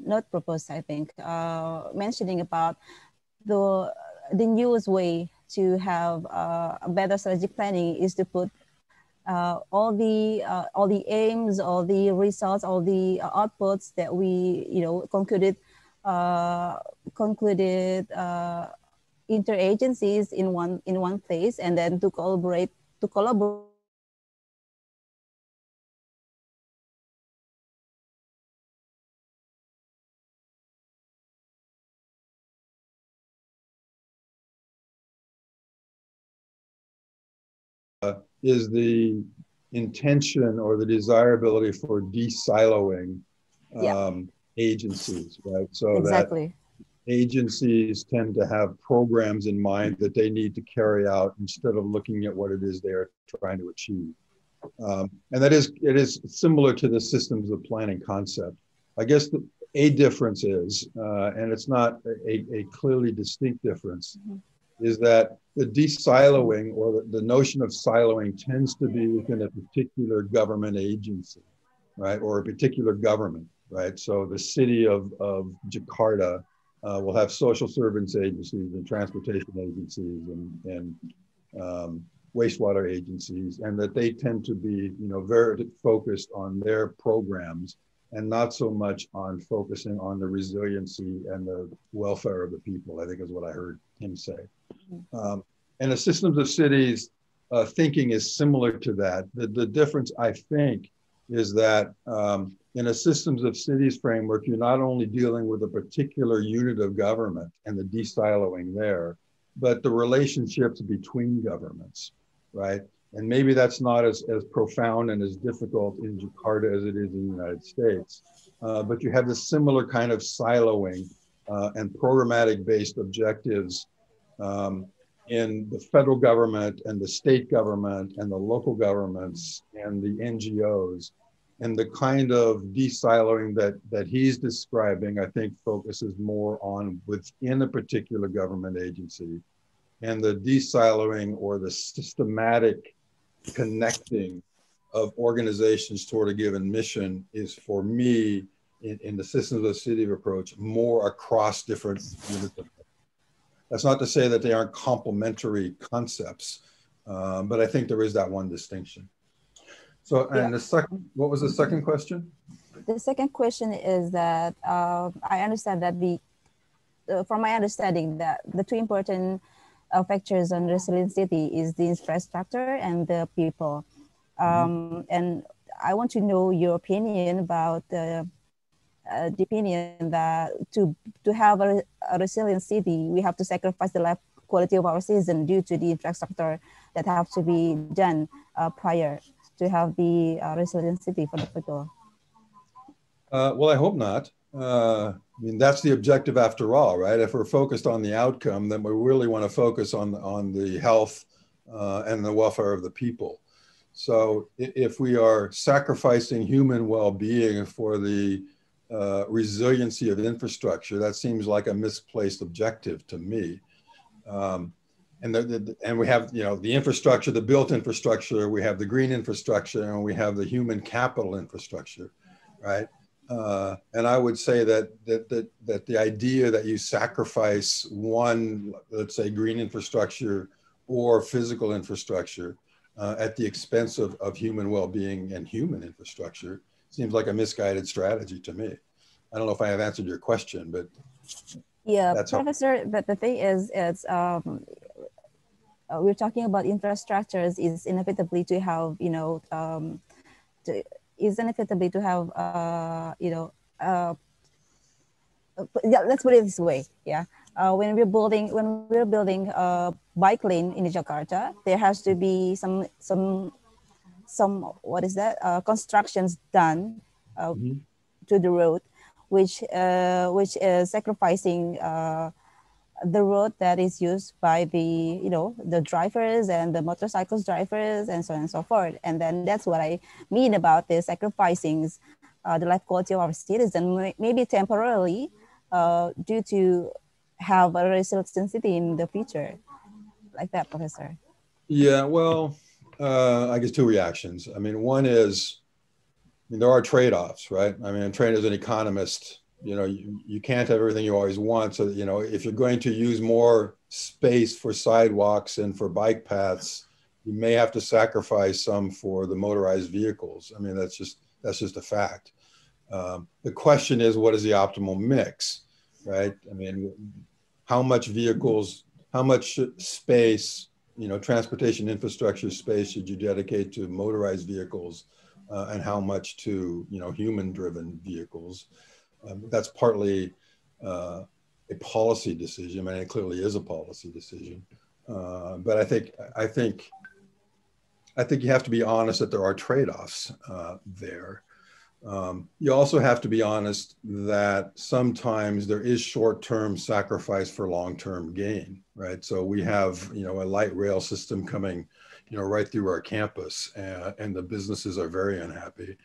not proposed, I think, mentioning about the newest way to have a better strategic planning is to put all the aims, all the results, all the outputs that we concluded interagencies in one place, and then to collaborate is the intention or the desirability for de-siloing agencies, right? So exactly. That agencies tend to have programs in mind that they need to carry out instead of looking at what it is they're trying to achieve. And it is similar to the systems of planning concept. I guess a difference is, and it's not a clearly distinct difference, is that the de-siloing or the notion of siloing tends to be within a particular government agency, right? Or a particular government, right? So the city of Jakarta will have social service agencies and transportation agencies and wastewater agencies, and that they tend to be, very focused on their programs and not so much on focusing on the resiliency and the welfare of the people, I think is what I heard him say. And the systems of cities thinking is similar to that. The difference, I think, is that in a systems of cities framework, you're not only dealing with a particular unit of government and the de-siloing there, but the relationships between governments, right? And maybe that's not as profound and as difficult in Jakarta as it is in the United States. But you have this similar kind of siloing and programmatic-based objectives in the federal government and the state government and the local governments and the NGOs. And the kind of de-siloing that he's describing, I think, focuses more on within a particular government agency. And the de-siloing or the systematic connecting of organizations toward a given mission is, for me, in the systems of city approach, more across different units. That's not to say that they aren't complementary concepts, but I think there is that one distinction. So, and the second, what was the second question? The second question is that I understand that from my understanding, that the two important factors on resilient city is the infrastructure and the people. And I want to know your opinion about the opinion that to have a resilient city, we have to sacrifice the life quality of our citizens due to the infrastructure that have to be done prior to have the resilient city for the people. Well, I hope not. I mean, that's the objective after all, right? If we're focused on the outcome, then we really want to focus on the health and the welfare of the people. So if we are sacrificing human well-being for the resiliency of infrastructure, that seems like a misplaced objective to me. And we have, the infrastructure, the built infrastructure, we have the green infrastructure, and we have the human capital infrastructure, right? And I would say that the idea that you sacrifice one, let's say, green infrastructure or physical infrastructure at the expense of human well-being and human infrastructure seems like a misguided strategy to me. I don't know if I have answered your question, but yeah, Professor. But the thing is, it's we're talking about infrastructures is inevitably to have, let's put it this way, yeah. When we're building a bike lane in Jakarta, there has to be some what is that constructions done to the road, which is sacrificing the road that is used by the, the drivers and the motorcycles drivers and so on and so forth. And then that's what I mean about the sacrificing the life quality of our citizens, maybe temporarily, due to have a resource density in the future, like that, Professor. Yeah, well, I guess two reactions. I mean, one is, there are trade-offs, right? I mean, I'm trained as an economist. You can't have everything you always want. So, if you're going to use more space for sidewalks and for bike paths, you may have to sacrifice some for the motorized vehicles. I mean, that's just a fact. The question is, what is the optimal mix, right? I mean, how much space, transportation infrastructure space should you dedicate to motorized vehicles, and how much to, human-driven vehicles? That's partly a policy decision. I mean, it clearly is a policy decision. But I think you have to be honest that there are trade-offs there. You also have to be honest that sometimes there is short-term sacrifice for long-term gain, right? So we have, a light rail system coming, right through our campus, and the businesses are very unhappy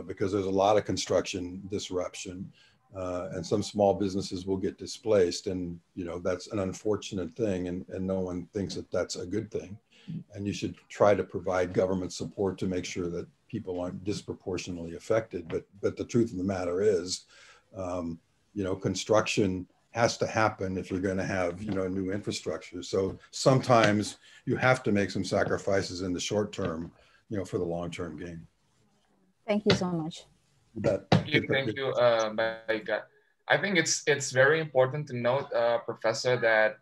because there's a lot of construction disruption, and some small businesses will get displaced, and that's an unfortunate thing, and no one thinks that that's a good thing. And you should try to provide government support to make sure that people aren't disproportionately affected. But the truth of the matter is, construction has to happen if you're going to have, new infrastructure. So sometimes you have to make some sacrifices in the short term, for the long-term gain. Thank you so much. Thank you, Baika. I think it's very important to note, Professor, that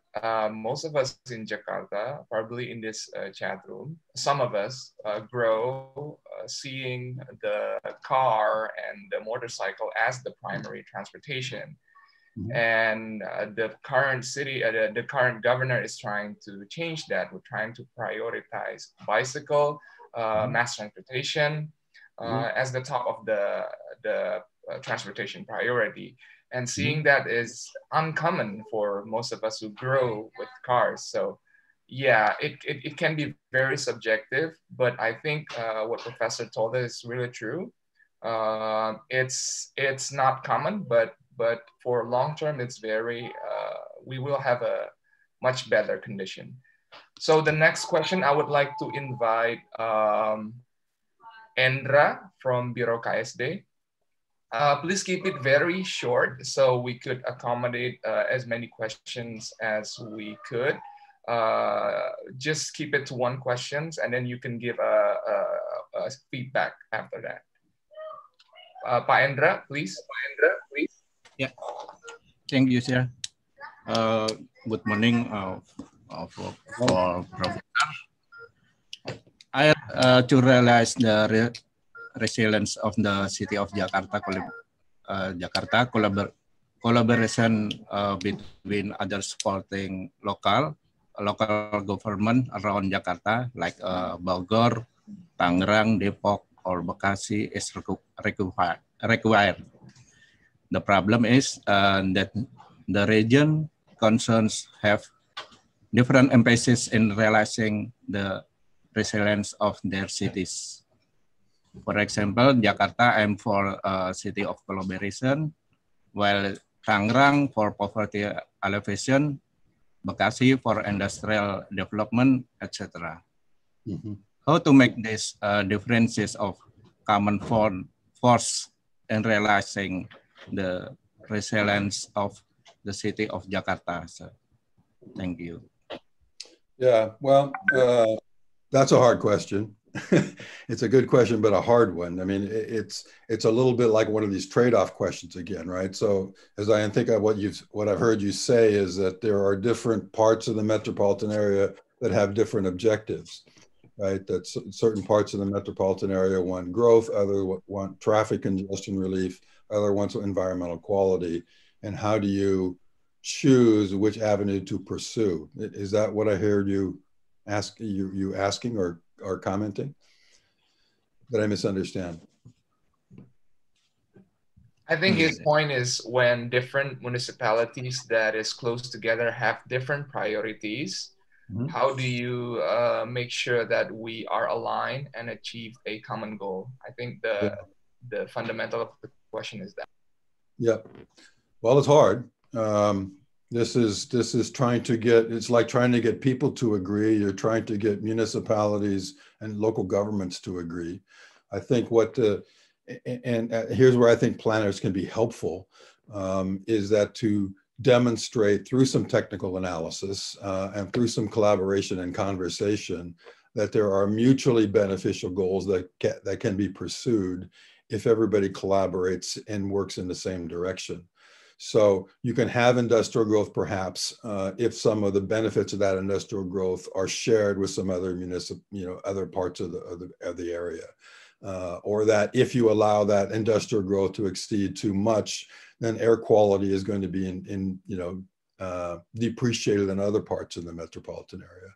most of us in Jakarta, probably in this chat room, some of us grow seeing the car and the motorcycle as the primary transportation. Mm-hmm. And the current the current governor is trying to change that. We're trying to prioritize bicycle, mass transportation as the top of the transportation priority. And seeing that is uncommon for most of us who grow with cars. So yeah, it can be very subjective, but I think what Professor told us is really true. It's not common, but for long term, it's very, we will have a much better condition. So the next question, I would like to invite Endra from Biro KSD. Please keep it very short so we could accommodate as many questions as we could. Just keep it to one question, and then you can give a feedback after that. Pak Endra, please. Yeah, thank you, sir. Good morning, for Professor. I to realize the resilience of the city of Jakarta, collaboration between other supporting local government around Jakarta, like Bogor, Tangerang, Depok, or Bekasi is required. The problem is that the region concerns have different emphasis in realizing the resilience of their cities. For example, Jakarta aims for a city of collaboration, while Tangerang for poverty alleviation, Bekasi for industrial development, etc. Mm-hmm. How to make these differences of common force in realizing the resilience of the city of Jakarta? So, thank you. Yeah, well, that's a hard question. It's a good question, but a hard one. I mean, it's a little bit like one of these trade-off questions again, right? So as I think of what I've heard you say is that there are different parts of the metropolitan area that have different objectives, right? That certain parts of the metropolitan area want growth, others want traffic congestion relief, other wants environmental quality. And how do you choose which avenue to pursue? Is that what I heard you asking or commenting? Did I misunderstand? I think his point is when different municipalities that is close together have different priorities, how do you make sure that we are aligned and achieve a common goal? I think the fundamental of the question is that. Yeah, well, it's hard. This is trying to get, it's like trying to get people to agree. You're trying to get municipalities and local governments to agree. I think here's where I think planners can be helpful, is that to demonstrate through some technical analysis and through some collaboration and conversation that there are mutually beneficial goals that can be pursued if everybody collaborates and works in the same direction. So you can have industrial growth perhaps if some of the benefits of that industrial growth are shared with some other other parts of the area. Or that if you allow that industrial growth to exceed too much, then air quality is going to be depreciated in other parts of the metropolitan area.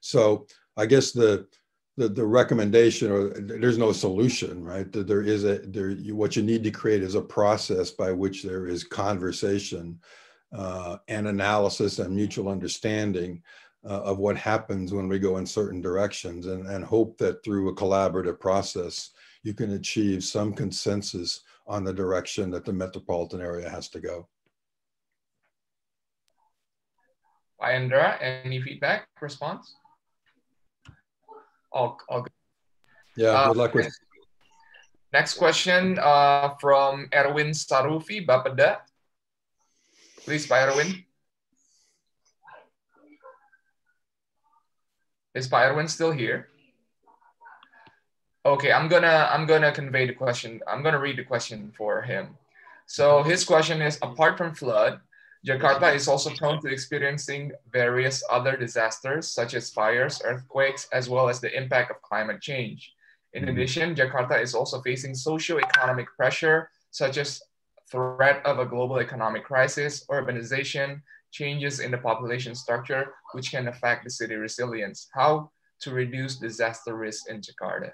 So I guess the recommendation, or there's no solution, right? What you need to create is a process by which there is conversation and analysis and mutual understanding of what happens when we go in certain directions, and hope that through a collaborative process, you can achieve some consensus on the direction that the metropolitan area has to go. Pak Endra, any feedback, response? All good. Yeah, good luck with. Next question from Erwin Sarufi, Bapeda. Please, Pak Erwin. Is Pak Erwin still here? Okay, I'm gonna convey the question. I'm gonna read the question for him. So his question is: apart from flood, Jakarta is also prone to experiencing various other disasters such as fires, earthquakes, as well as the impact of climate change. In addition, Jakarta is also facing socio-economic pressure such as threat of a global economic crisis, urbanization, changes in the population structure, which can affect the city resilience. How to reduce disaster risk in Jakarta?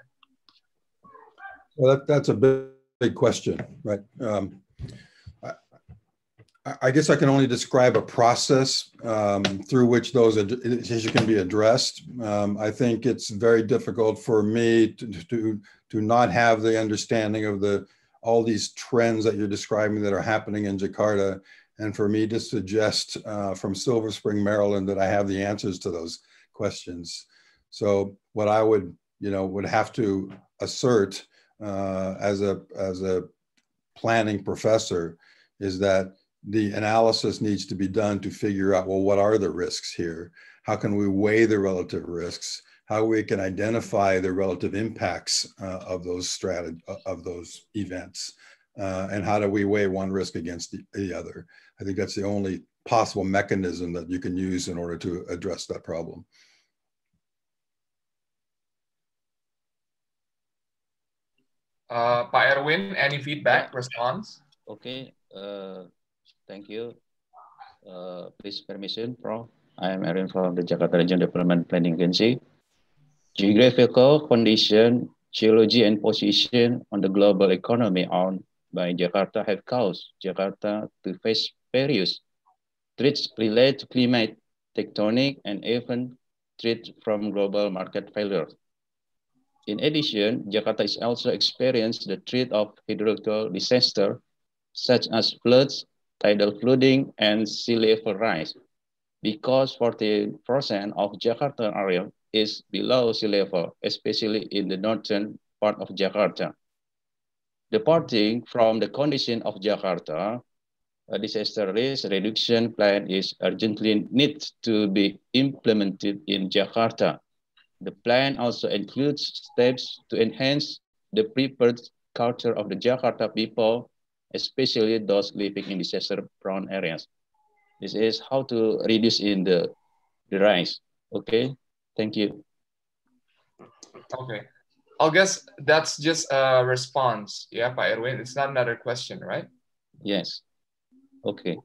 Well, that's a big question, right? I guess I can only describe a process through which those issues can be addressed. I think it's very difficult for me to not have the understanding of all these trends that you're describing that are happening in Jakarta, and for me to suggest from Silver Spring, Maryland, that I have the answers to those questions. So what I would have to assert as a planning professor is that the analysis needs to be done to figure out, well, what are the risks here? How can we weigh the relative risks? How we can identify the relative impacts of those events? And how do we weigh one risk against the other? I think that's the only possible mechanism that you can use in order to address that problem. Pak Erwin, any feedback, response? Okay, thank you. Please permission, Prof. I am Erwin from the Jakarta Region Development Planning Agency. Geographical condition, geology, and position on the global economy owned by Jakarta have caused Jakarta to face various threats related to climate, tectonic, and even threats from global market failures. In addition, Jakarta is also experienced the threat of hydrological disaster, such as floods, tidal flooding, and sea level rise, because 40% of Jakarta area is below sea level, especially in the northern part of Jakarta. Departing from the condition of Jakarta, a disaster risk reduction plan is urgently needs to be implemented in Jakarta. The plan also includes steps to enhance the prepared culture of the Jakarta people, especially those living in disaster-prone areas. This is how to reduce in the rise. Okay, thank you. Okay, I guess that's just a response. Yeah, Pak Erwin, it's not another question, right? Yes. Okay.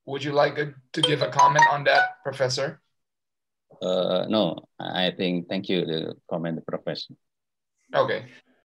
Would you like to give a comment on that, Professor? No, I think, thank you, the comment, Professor. Okay.